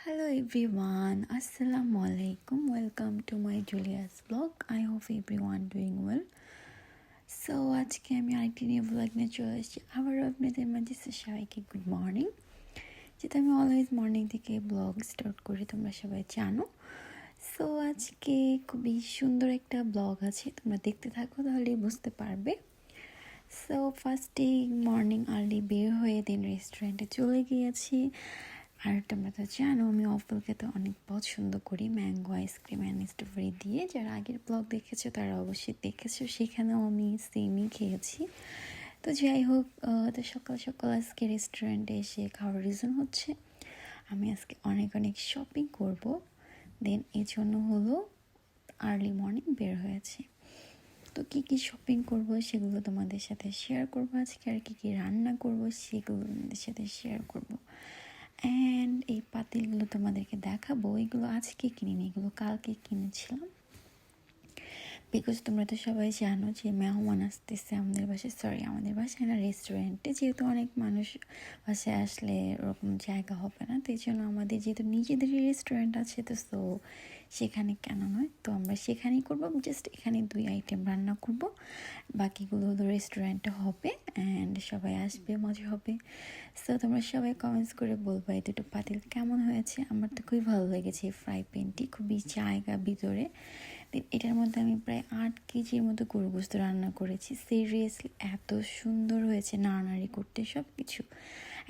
Hello everyone, Assalamu alaikum. Welcome to my Julia's vlog. I hope everyone doing well. So আজকে আমি আরেকটি নিয়ে blog নিয়ে চলে এসেছি আবারও আপনাদের মাঝে। সবাইকে গুড মর্নিং। যেটা আমি অলওয়েজ মর্নিং থেকে ব্লগ স্টার্ট করি, তোমরা সবাই জানো। সো আজকে খুবই সুন্দর একটা ব্লগ আছে, তোমরা দেখতে থাকো তাহলেই বুঝতে পারবে। সো ফার্স্টে মর্নিং আর্লি বের হয়ে দেন রেস্টুরেন্টে চলে গিয়েছি। আর তোমরা তো জানো আমি অফল খেতে অনেক পছন্দ করি, ম্যাঙ্গো আইসক্রিম অ্যান্ড স্ট্রবেরি দিয়ে। যারা আগের ব্লগ দেখেছো তারা অবশ্যই দেখেছো, সেখানেও আমি সেমই খেয়েছি। তো যাই হোক, তো সকাল সকাল আজকে রেস্টুরেন্টে এসে খাওয়ার রিজন হচ্ছে আমি আজকে অনেক শপিং করব। দেন এই জন্য হলো আর্লি মর্নিং বের হয়েছি। তো কী শপিং করব সেগুলো তোমাদের সাথে শেয়ার করবো আজকে, আর কী রান্না করব সেগুলো তোমাদের সাথে শেয়ার করব। অ্যান্ড এই পাতিলগুলো তোমাদেরকে দেখাবো, এগুলো আজকে কিনিনি, এগুলো কালকে কিনেছিলাম। বিকজ তোমরা তো সবাই জানো যে মেহমান আসতেছে আমাদের বাসায় না, রেস্টুরেন্টে। যেহেতু অনেক মানুষ বাসায় আসলে ওরকম জায়গা হবে না, তো এই জন্য আমাদের যেহেতু নিজেদেরই রেস্টুরেন্ট আছে, তো সেখানে কেন নয়, তো আমরা সেখানেই করবো। জাস্ট এখানে 2 আইটেম রান্না করব, বাকিগুলো হলো রেস্টুরেন্টে হবে অ্যান্ড সবাই আসবে, মজা হবে। সো তোমরা সবাই কমেন্টস করে বলবো এই দুটো পাতিল কেমন হয়েছে। আমার তো খুবই ভালো লেগেছে এই ফ্রাই প্যানটি, খুবই জায়গা ভিতরে। এটার মধ্যে আমি প্রায় 8 কেজির মতো গরু গোস্ত রান্না করেছি। সিরিয়াসলি এত সুন্দর হয়েছে, নাড়ানাড়ি করতে সব কিছু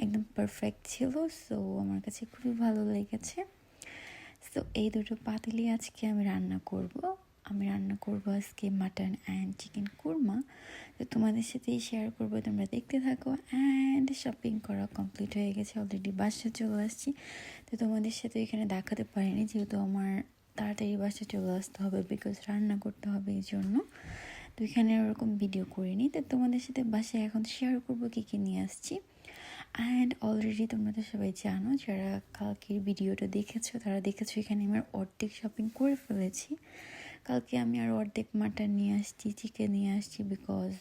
একদম পারফেক্ট ছিল। সো আমার কাছে খুবই ভালো লেগেছে। সো এই দুটো পাতিলই আজকে আমি রান্না করব আজকে মাটন অ্যান্ড চিকেন কুরমা। তো তোমাদের সাথেই শেয়ার করবো, তোমরা দেখতে থাকো। অ্যান্ড শপিং করা কমপ্লিট হয়ে গেছে, অলরেডি বাসায় চলে আসছি। তো তোমাদের সাথে এখানে দেখাতে পারিনি, যেহেতু আমার তাড়াতাড়ি বাসায় চলে আসতে হবে, বিকজ রান্না করতে হবে এই জন্য। তো এখানে ওরকম ভিডিও করিনি, তো তোমাদের সাথে বাসায় এখন শেয়ার করবো কী নিয়ে আসছি। অ্যান্ড অলরেডি তোমরা তো সবাই জানো, যারা কালকের ভিডিওটা দেখেছো তারা দেখেছো এখানে আমার অর্ধেক শপিং করে ফেলেছি। কালকে আমি আর অর্ধেক মাটন নিয়ে আসছি, চিকেন নিয়ে আসছি, বিকজ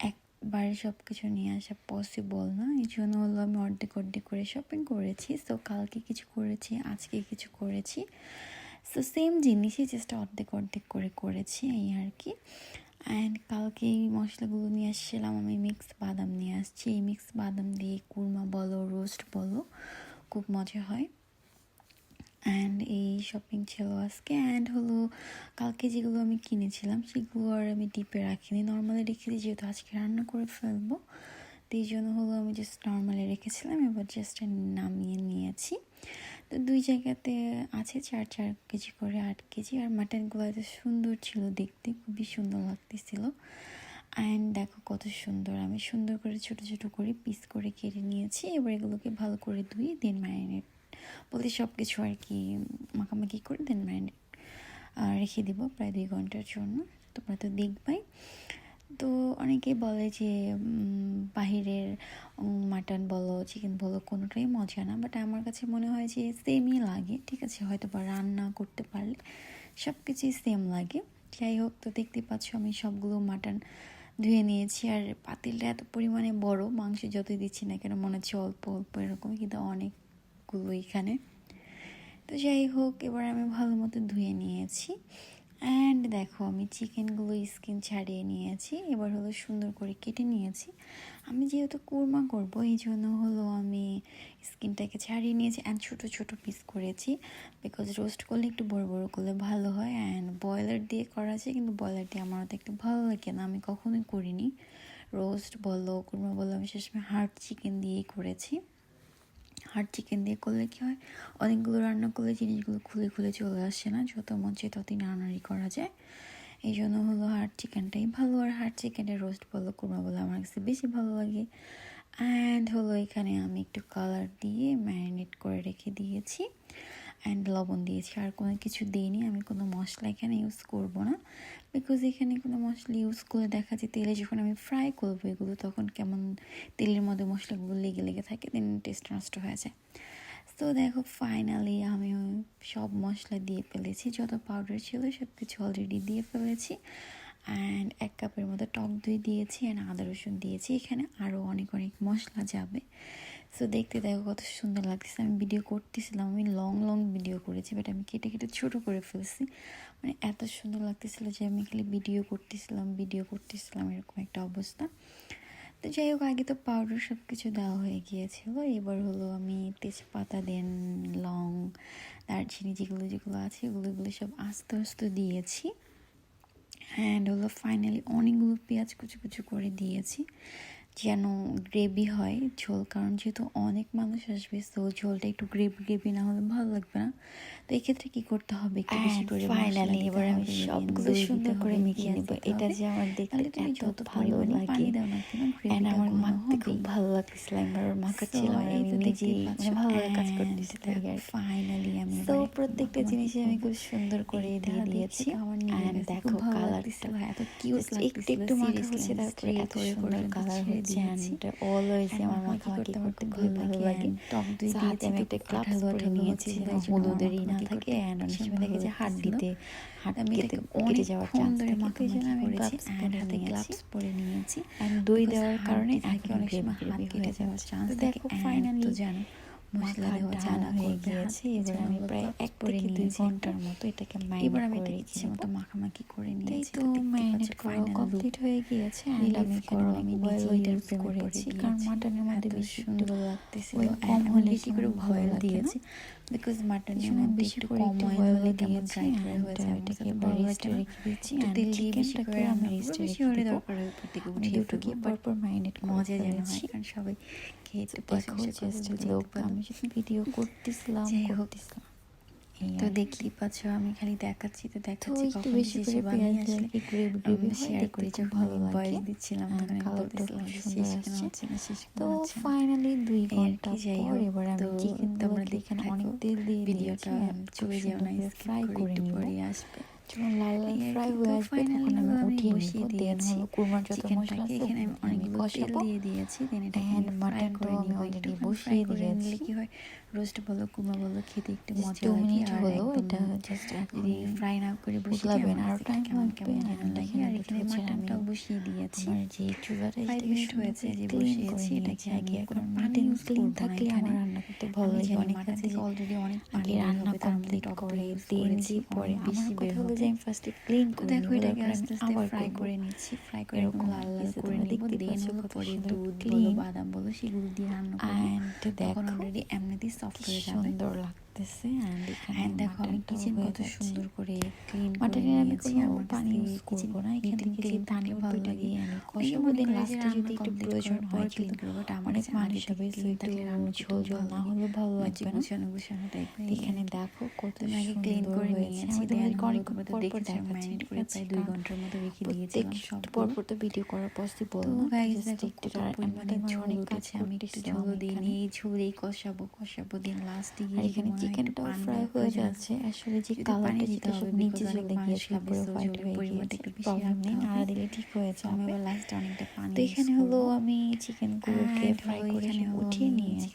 একবারে সব কিছু নিয়ে আসা পসিবল না। এই জন্য হলো আমি অর্ধেক করে শপিং করেছি। সো কালকে কিছু করেছি, আজকে কিছু করেছি। সো সেম জিনিসই, জাস্ট অর্ধেক করে করেছি, এই আর কি। অ্যান্ড কালকে এই মশলাগুলো নিয়ে আসছিলাম, আমি মিক্স বাদাম নিয়ে আসছি। এই মিক্স বাদাম দিয়ে কুরমা বলো, রোস্ট বলো, খুব মজা হয়। অ্যান্ড এই শপিং ছিল আজকে। অ্যান্ড হলো কালকে যেগুলো আমি কিনেছিলাম সেগুলো আর আমি ডিপে রাখিনি, নর্মালি রেখেছি, যেহেতু আজকে রান্না করে ফেলবো। তো এই জন্য হলো আমি জাস্ট নর্মালি রেখেছিলাম, এবার জাস্ট নামিয়ে নিয়েছি। তো 2 জায়গাতে আছে 4 কেজি করে, 8 কেজি। আর মাটনগুলো এত সুন্দর ছিল দেখতে, খুবই সুন্দর লাগতেছিল। অ্যান্ড দেখো কত সুন্দর, আমি সুন্দর করে ছোট করে পিস করে কেটে নিয়েছি। এবার এগুলোকে ভালো করে ধুয়ে দেন ম্যারিনেট বলতে সব কিছু আর কি মাখামাখি করে দেন ম্যারিনেট রেখে দিব প্রায় 2 ঘন্টার জন্য। তোমরা তো দেখবাই। তো অনেকেই বলে যে বাহিরের মাটন বলো, চিকেন বলো, কোনোটাই মজা না, বাট আমার কাছে মনে হয় যে সেমই লাগে। ঠিক আছে, হয়তো বা রান্না করতে পারলে সব কিছুই সেম লাগে। যাই হোক, তো দেখতে পাচ্ছ আমি সবগুলো মাটন ধুয়ে নিয়েছি। আর পাতিলটা এত পরিমাণে বড়, মাংস যতই দিচ্ছি না কেন মনে হচ্ছে অল্প এরকম, কিন্তু অনেকগুলো এখানে। তো যাই হোক, এবার আমি ভালো মতো ধুয়ে নিয়েছি। অ্যান্ড দেখো আমি চিকেনগুলো স্কিন ছাড়িয়ে নিয়েছি, এবার হলো সুন্দর করে কেটে নিয়েছি। আমি যেহেতু কুরমা করব এই জন্য হলো আমি স্কিনটাকে ছাড়িয়ে নিয়েছি অ্যান্ড ছোটো পিস করেছি, বিকজ রোস্ট করলে একটু বড় করলে ভালো হয়। অ্যান্ড বয়লার দিয়ে করা যায়, কিন্তু বয়লার দিয়ে আমার তো একটু ভালো লাগে না, আমি কখনোই করিনি। রোস্ট বলো, কুরমা বলো, আমি শেষমেশ হার্ড চিকেন দিয়েই করেছি। হার্ড চিকেন দিয়ে করলে কী হয়, অনেকগুলো রান্না করলে জিনিসগুলো খুলে চলে আসে না, যত মন চাই ততই নাড়ানাড়ি করা যায়। এই জন্য হলো হার্ড চিকেনটাই ভালো। আর হার্ড চিকেনের রোস্ট বলো, কুরমা বলো, আমার কাছে বেশি ভালো লাগে। অ্যান্ড হলো এখানে আমি একটু কালার দিয়ে ম্যারিনেট করে রেখে দিয়েছি অ্যান্ড লবণ দিয়েছি, আর কোনো কিছু দিইনি। আমি কোনো মশলা এখানে ইউজ করব না, বিকজ এখানে কোনো মশলা ইউজ করে দেখা যায় তেলে যখন আমি ফ্রাই করবো এগুলো, তখন কেমন তেলের মধ্যে মশলাগুলো লেগে থাকে, দেন টেস্ট নষ্ট হয়ে যায়। তো দেখো ফাইনালি আমি সব মশলা দিয়ে ফেলেছি, যত পাউডার ছিল সব কিছু অলরেডি দিয়ে ফেলেছি। অ্যান্ড 1 কাপের মতো টক দই দিয়েছি অ্যান্ড আদা রসুন দিয়েছি। এখানে আরও অনেক মশলা যাবে। সো দেখতে দেখো কত সুন্দর লাগতেছে। আমি ভিডিও করতেছিলাম, আমি লং লং ভিডিও করেছি, বাট আমি কেটে কেটে ছোটো করে ফেলছি। মানে এত সুন্দর লাগতেছিলো যে আমি খালি ভিডিও করতেছিলাম এরকম একটা অবস্থা। তো যাই হোক, আগে তো পাউডার সব কিছু দেওয়া হয়ে গিয়েছিল। এবার হলো আমি তেজপাতা দেন, লং, দারচিনি যেগুলো যেগুলো আছে এগুলো সব আস্তে আস্তে দিয়েছি। অ্যান্ড হলো ফাইনালি অনেকগুলো পেঁয়াজ কুচু কুচু করে দিয়েছি যেন গ্রেভি হয় ঝোল, কারণ যেহেতু অনেক মানুষ আসবে, তো ঝোলটা একটু গ্রেভি না হলে ভালো লাগবে না। তো এই ক্ষেত্রে কি করতে হবে, একটু বেশি করে ফাইনালি এবার আমি সবগুলো সুন্দর করে মেখে নেব। এটা যে আমার দেখতে এত ভালো লাগে, এন্ড আমার মাখতে খুব ভালো লাগতেছিল। একবার মাখাচ্ছিলাম আর আমি নিজেই মানে ভালো লাগে কাজ করতেছি। ফাইনালি আমি তো প্রত্যেকটা জিনিসই আমি খুব সুন্দর করে দিয়ে দিয়েছি। এন্ড দেখো কালারটা এত কিউট একটু একটু মাখা হচ্ছে, তারপরে এত সুন্দর কালার হচ্ছে। এন্ড অলওয়েজ আমার মাখামাখি করতে খুব ভালো লাগে। টক দই হাতে আমি একটা গ্লাভস পরে নিয়েছি যেন হলুদেরই না থাকে। এন্ড অনেক সময় দেখে যে হাড্ডিতে কেটে যাওয়ার চান্স থাকে, এই জন্য আমি গ্লাভস পরে হাতে গ্লাভস পরে নিয়েছি। এন্ড দই দেওয়ার কারণে থাকে অনেক সময় হাত কেটে যাওয়ার চান্স থাকে। দেখো ফাইনালি জানো মশলা দেওয়া জানা হয়ে গিয়েছে। এবার আমি প্রায় 1 থেকে 2 ঘন্টার মতো এটাকে ম্যারিনেট করে রেখে দেব। মাখামাখি করে নিয়েছি। তো ম্যারিনেট করা কমপ্লিট হয়ে গিয়েছে। এন্ড আমি গরম অয়েল ইউজ করেছি, কারণ মাটনের মধ্যে বেশি সুন্দর লাগতেছিল। কম হলে বেশি করে অয়েল দিয়েছি, বিকজ মাটনের মধ্যে বেশি করে কম অয়েল দিয়েছি। এটাকে এবার রেস্টে রেখে দিচ্ছি। এন্ড চিকেনটাকে আমি রেস্টে রেখে দেব। আমি দুটোকে পরপর ম্যারিনেট করে মজা ফেলেছি। কারণ সবাই খেতে দেখো জাস্ট লোক, আমি শুধু ভিডিও করতেছিলাম। তো দেখতেই পাচ্ছ আমি খালি দেখাচ্ছি তো একটু বেশি করে পেঁয়াজ দিয়ে গ্রেভি শেয়ার করে খুব ভালো লাগে। দিচ্ছিলাম, কালারটা খুব সুন্দর আসছে। তো তো ফাইনালি 2 ঘন্টা পর এবার আমি তো চিকেন তোমরা এখানে দেখে অনেক তেল দিয়ে ভিডিওটা চলে যাও না, ফ্রাই করে নিব। আসবে যখন লাল লাল ফ্রাই হয়ে আসবে তখন আমি উঠিয়ে নিব। দেন হলো কুরমার যত মশলা আছে এখানে আমি অনেক কষাবো। দিয়ে দিয়েছি। দেন এটা মাটনটাও আমি অলরেডি বসিয়ে দিয়েছি। কি হয়, রোস্ট বলো কুরমা বলো, খেতে একটু মজা 2 লাগে। মিনিট আর হলো এটা জাস্ট যদি ফ্রাই না করে বসিয়ে লাগবে না, আর আর টাইম লাগবে। আর এখানে মাটনটাও বসিয়ে দিয়েছি। আমার যে চুলাটা 5 মিনিট হয়েছে যে ক্লিন বসিয়েছি। করে এটাকে নিয়েছি আগে, কারণ পানি মাটন ইউজ ক্লিন করব না থাকলে এখানে। আমার রান্না করতে ভালো লাগে। অনেক আছে যে অলরেডি অনেক আগে পানি রান্না কমপ্লিট করে দেন দিয়ে পরে। আমার কথা হলো যে আমি ফার্স্টে ক্লিন করে দেখো নিব, এটাকে তারপরে আস্তে আমি আস্তে আবার ফ্রাই করব। করে নিচ্ছি। ফ্রাই করে এরকম লাল লাল করে তোমরা নিব। দেখতে দেন পাচ্ছ হলো কত পরে সুন্দর দুধ বলো ক্লিন। বাদাম বলো সেগুলো দিয়ে রান্না করব। এন্ড তখন দেখো অলরেডি এমনিতেই সফট হয়ে যাবে। সুন্দর লাগতেছে। এন্ড এখানে দেখো আমি কিচেন কত সুন্দর করে ক্লিন করে মাটনে আমি নিয়েছি। কোনো আমার পানি ইউজ করব না। এখান থেকে যে পানি ভালো ওটা লাগে। দিয়ে আমি কষাবো। দেন লাস্টে যদি একটু প্রয়োজন হয়, ক্লিন কিন্তু করবো, অনেক মানুষ হবে, সো একটু ঝোল ঝোল না হলে ভালো লাগবে না। গুছানো টাইপের। এখানে দেখো কত আগে ক্লিন সুন্দর করে হয়েছে। নিয়েছি। আমি তোমাদেরকে অনেকক্ষণ পর পর দেখেছি দেখাচ্ছি, ম্যারিনেট ঠিক করে আছে? প্রায় 2 ঘন্টার মতো রেখে দিয়েছিলাম সব পর তো ভিডিও করা পসিবল তো না। গাইস জাস্ট দেখো একটু কত পরিমাণে ঝোল উঠেছে। আমি একটু ঝোল দিইনি, এই ঝোলেই কষাবো দিন লাস্টে আর গিয়ে এখানে চিকেনটাও ফ্রাই হয়ে যাচ্ছে। আসলে যে কালারটা যেটা সব নিচে চলে গিয়েছে, উপরে হোয়াইট হয়ে গিয়েছে, প্রবলেম নেই, নাড়া দিলে ঠিক হয়ে যাবে। লাস্টে অনেকটা পানি তো এখানে হলো আমি চিকেনগুলোকে ফ্রাই করে উঠিয়ে নিয়েছি।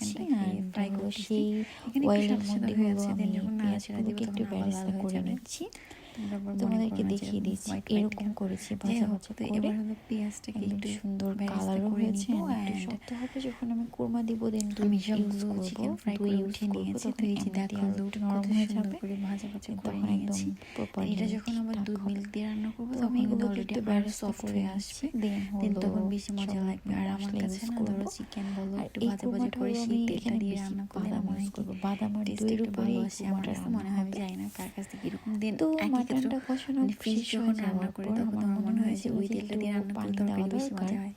ফ্রাই হলো করতেছি। সেই এখানে অয়েলের একটু মধ্যে হয়ে হলো আছে। আমি দেন যখন নাড়াচাড়া দিব পেঁয়াজগুলোকে একটু তখন আবার লাল বেরেস্তা হয়ে করে যাবে। নিচ্ছি। তোমাদেরকে তোমাদেরকে দেখিয়ে দিচ্ছি এরকম করেছি ভাজা ভাজা করে। এবার হলো পেঁয়াজটাকে একদম একটু সুন্দর বেরেস্তা কালারও করে হয়েছে। নিব। একটু শক্ত হবে যখন আমি কোরমা দিব, দেন দুধ আমি ইউজ সবগুলো করব। চিকেন ফ্রাই দই করে ইউজ উঠিয়ে করব, নিয়েছি। তো তখন এই যে এমনিতেই দেখো আরো একটু নরম হয়ে যাবে। করে ভাজা করে তখন একদম নিয়েছি। প্রপারলি এটা যখন আবার দুধ মিল্ক দিয়ে রান্না করবো তো তখন আমি এগুলোকে অলরেডি একটু আরো বেরেস্তা সফট করে হয়ে আসছে। আসবে। দেন তখন বেশি মজা সব লাগবে। আর আমার মশলা কাছে ইউজ না করব। ধরো চিকেন বলো আর একটু এই ভাজা কুরমাটা করে হলো সেই আমি তেলটা এখানে দিয়ে বেশি রান্না করলে বাদাম মনে ইউজ হয় কি করব। বাদাম আর টেস্ট দইয়ের একটু উপরে ভালো এই আসে। আমার কুরমাটা কাছে রান্না মনে হয়, আমি হবে। জানি না কার কাছ থেকে এরকম দেন তো একই ক্ষেত্রে মাটনটা কষানো ফিশ শেষ যখন হয়ে রান্না যাওয়ার করে পর তখন আমার আমার মনে মনে হয় যে হয়েছিল ওই যে তেলটা একটু দিয়ে রান্না পানি করলে দেওয়া তরকারি বেশি দরকার। মজা হয়।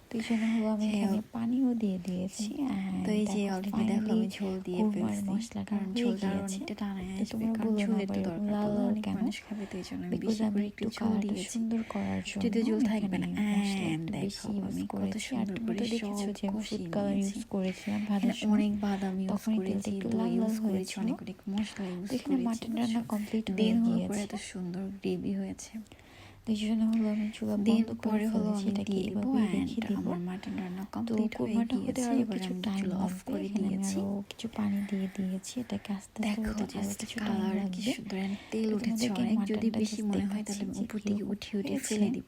তো এই জন্য হলো আমি এখানে পানিও দিয়ে দিয়েছি। তো এই যে অলরেডি দেখো আমি ঝোল দিয়ে কুরমার ফেলছি, মশলাটা কারণ হয়ে ঝোলটা আরো গিয়েছে। অনেকটা টানা তো আসবে, তোমরা কারণ বলো না ঝোলের আবার তো এরকম দরকার লাল পড়বে, লাল অনেক কেন? মানুষ খাবে, তো এই জন্য আমি বিকজ বেশি আমি করে একটু একটু ঝোল কালারটা দিয়েছি। সুন্দর করার জন্য যদি ঝোল থাকবে এখানে না মশলা একটু দেখো বেশি ইউজ আমি কত করেছি। আর সুন্দর তোমরা করে তো দেখেছো সব যে আমি ফুড কষিয়ে কালার নিয়েছি। ইউজ করেছিলাম এখানে ভাজার সময়। অনেক বাদাম ইউজ তখনই তেলটা করেছি, একটু দই লাল লাল ইউজ করেছি, হয়েছিল। অনেক মশলা ইউজ তো এখানে করেছি। মাটন রান্না কমপ্লিট হয়ে দেন হওয়ার পরে গিয়েছে। এত সুন্দর গ্রেভি হয়েছে। তো এই জন্য হলো আমি চুলা দেন বন্ধ করে পরে হলো ফেলেছি, আমি এটাকে দিয়ে দিব এভাবেই অ্যান্ড রেখে দিব। আমার মাটন রান্না তো কমপ্লিট হয়ে কোরমাটা হতে গিয়েছে। আরও এবার কিছু আমি টাইম চুলা অফ লাগবে, করে এখানে আমি দিয়েছি। আরও কিছু পানি দিয়ে দিয়েছি, এটাকে আস্তে আস্তে দেখো হতে আরও জাস্ট কিছু টাইম কালার কি লাগবে। সুন্দর and তেল তো উঠেছে তোমাদেরকে অনেক। যদি মাটনটা বেশি জাস্ট মনে হয় দেখাচ্ছি তাহলে আমি যে উপর থেকে কীরকম উঠিয়ে হয়েছে। ফেলে দিব।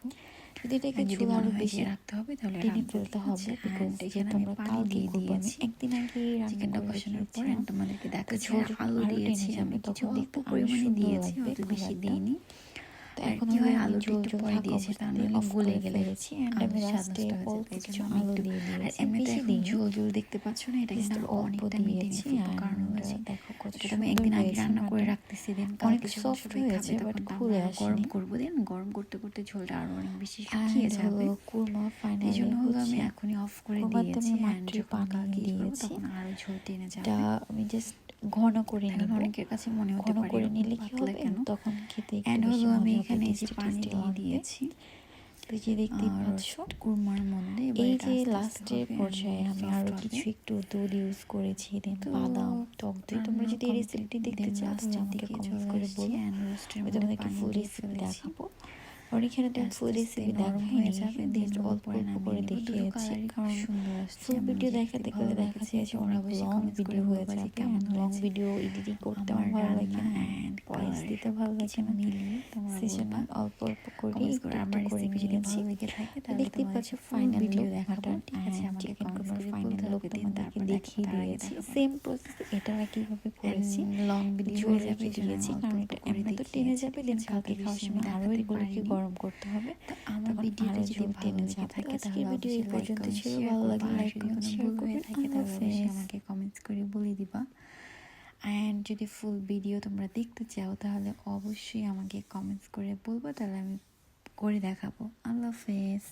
যদি এটাকে আর যদি চুলা মনে আরও হয় যে বেশি রাখতে হবে তাহলে টেনে রাখবো, ফেলতে ঠিক হবে, আছে। বিকজ অ্যান্ড এখানে যেহেতু আমি আমরা পানি কালকে দিয়ে করবো, আমি দিয়েছি একদিন আগেই রান্না চিকেনটা করে কষানোর পর। রেখেছিলাম। তোমাদেরকে তো দেখাচ্ছি। ঝোল আর যখন আলু আরও টেনে দিয়েছি যাবে আমি কিছু তখন অল্প দেখতে আরও পরিমাণে সুন্দর দিয়েছি, লাগবে অত বেশি কালারটা। দিইনি। তো আর এখন কি হলো হয়, আমি আলুটা ঝোল একটু ঝোল পরে থাকা দিয়েছি, তা অবস্থাতে নাহলে অফ গলে করে গেলে ফেলেছি, অ্যান্ড আমি আলুর স্বাদ লাস্টে নষ্ট হয়ে অল্প যাবে। এই জন্য কিছু আমি আলু একটু, দিয়ে আর দিয়েছি, এমনিতে বেশি এখন দিইনি, ঝোল ঝোল দেখতে পাচ্ছ না, এটা জাস্ট কিন্তু আমি অল্প অনেকটা মেটে দিয়েছি। ফেলবো, কারণ অ্যান্ড হচ্ছে দেখো কত এটা তো আমি সুন্দর একদিন আগে হয়েছে। রান্না করে মাটন রাখতেছি, দেন অনেক কালকে যখন সফট সবাই হয়েছে, খাবে বাট তখন তো খুলে আমরা গরম আসেনি। করবো, দেন গরম করতে করতে ঝোলটা আরো অনেক বেশি শুকিয়ে অ্যান্ড যাবে। হলো কুরমা তো এই জন্য ফাইনালি হলো আমি হচ্ছে। এখনই অফ করে কুরমাতে দিয়েছি, আমি অ্যান্ড মাত্রই যখন পানি কালকে ইউজ করবো দিয়েছি। তখন আরো ঝোল টেনে এটা যাবে। আমি জাস্ট ঘন করে এখন নিব। অনেকের কাছে মনে হতে ঘন পারে করে এরকম নিলে কি পাতলা হবে, কেন। তখন খেতে একটু অ্যান্ড বেশি হলো আমি মজা হবে, এখানে যে টেস্টি পানি টেস্টি দিয়ে লাগবে। দিয়েছি তো এই যে দেখতেই পাচ্ছ, কুরমার মধ্যে। এবার এই এটা যে আস্তে আস্তে লাস্টের হবে পর্যায়ে and আমি soft আরও হবে। কিছু একটু দুধ ইউজ করেছি, দেন তো বাদাম, টক দই। তোমরা রান্না যদি এই কমপ্লিট, রেসিপিটি দেখতে দেন চাও তাহলে লাস্টের আমাকে দিকে কমেন্টস চলে করে আসছি বলো, অ্যান্ড রোস্টের আমি মধ্যে তোমাদেরকে পানি ফুল দিয়ে রেসিপি ফেলেছি। দেখাবো। আর এখানে তো ফুল আস্তে আস্তে রেসিপি নরম দেখাইনি, হয়ে যাবে, দেন জাস্ট ওগুলো অল্প পরে অল্প নামিয়ে করে নিব। দুটো দেখিয়েছি, কালারই খুব কারণ সুন্দর আসছে। ফুল আমার ভিডিও কাছে দেখাতে ভালো গেলে দেখা লেগেছে। যায় যে তোমরা অনেক অবশ্যই লং কমেন্টস করে ভিডিও হয়ে বলবা যে যাবে, কেমন লং হয়েছে ভিডিও এডিটিং করতে আমার আমার ভালো লাগে রান্না না, অ্যান্ড ভয়েস কালার দিতে সব ভালো কিছু লাগে না। মিলিয়ে তোমরা সেজন্য বলবা। অল্প অল্প করে কমেন্টস একটু করে একটু আমার করে রেসিপি যদি নিয়েছি। ভালো লেগে থাকে তো তাহলে দেখতেই পাচ্ছ তোমাদেরকে ফুল ফাইনাল ভিডিও লুক দেখাবো, মাটন, ঠিক আছে। অ্যান্ড আমাকে চিকেন কমেন্টস কুরমার করে ফাইনাল বলতে লুক হবে, দেন তোমাদেরকে তারপর দেখাবো, দেখিয়ে তার আগে দিয়েছি। দেখাবো। সেম প্রসেস এটা কিভাবে করেছি, লং ভিডিও ঝোল হয়ে যাবে, রেখে এই জন্য দিয়েছি, আমি অল্প কারণ অল্প এটা করে এমনি তো টেনে দেখিয়েছি, যাবে, ঠিক দেন আছে। অত কালকে খাওয়ার বেশি আমি সময় আরও দেখাতে এগুলোকে পারিনি। গরম করতে হবে, তো আমার তখন ভিডিওটা আরও যদি ঝোল ভালো টেনে লেগে যাবে। তো থাকে আজকের তাহলে ভিডিও এই অবশ্যই লাইক পর্যন্ত কমেন্ট ছিল, শেয়ার ভালো করবা। লাগলে আর লাইক যদি কমেন্ট কোনো শেয়ার ভুল হয়ে করবেন। থাকে আল্লাহ তাহলে অবশ্যই হাফেজ। আমাকে কমেন্টস করে বলে দিবা। অ্যান্ড যদি ফুল ভিডিও তোমরা দেখতে চাও তাহলে অবশ্যই আমাকে কমেন্টস করে বলবা, তাহলে আমি করে দেখাবো। আল্লাহ হাফেজ।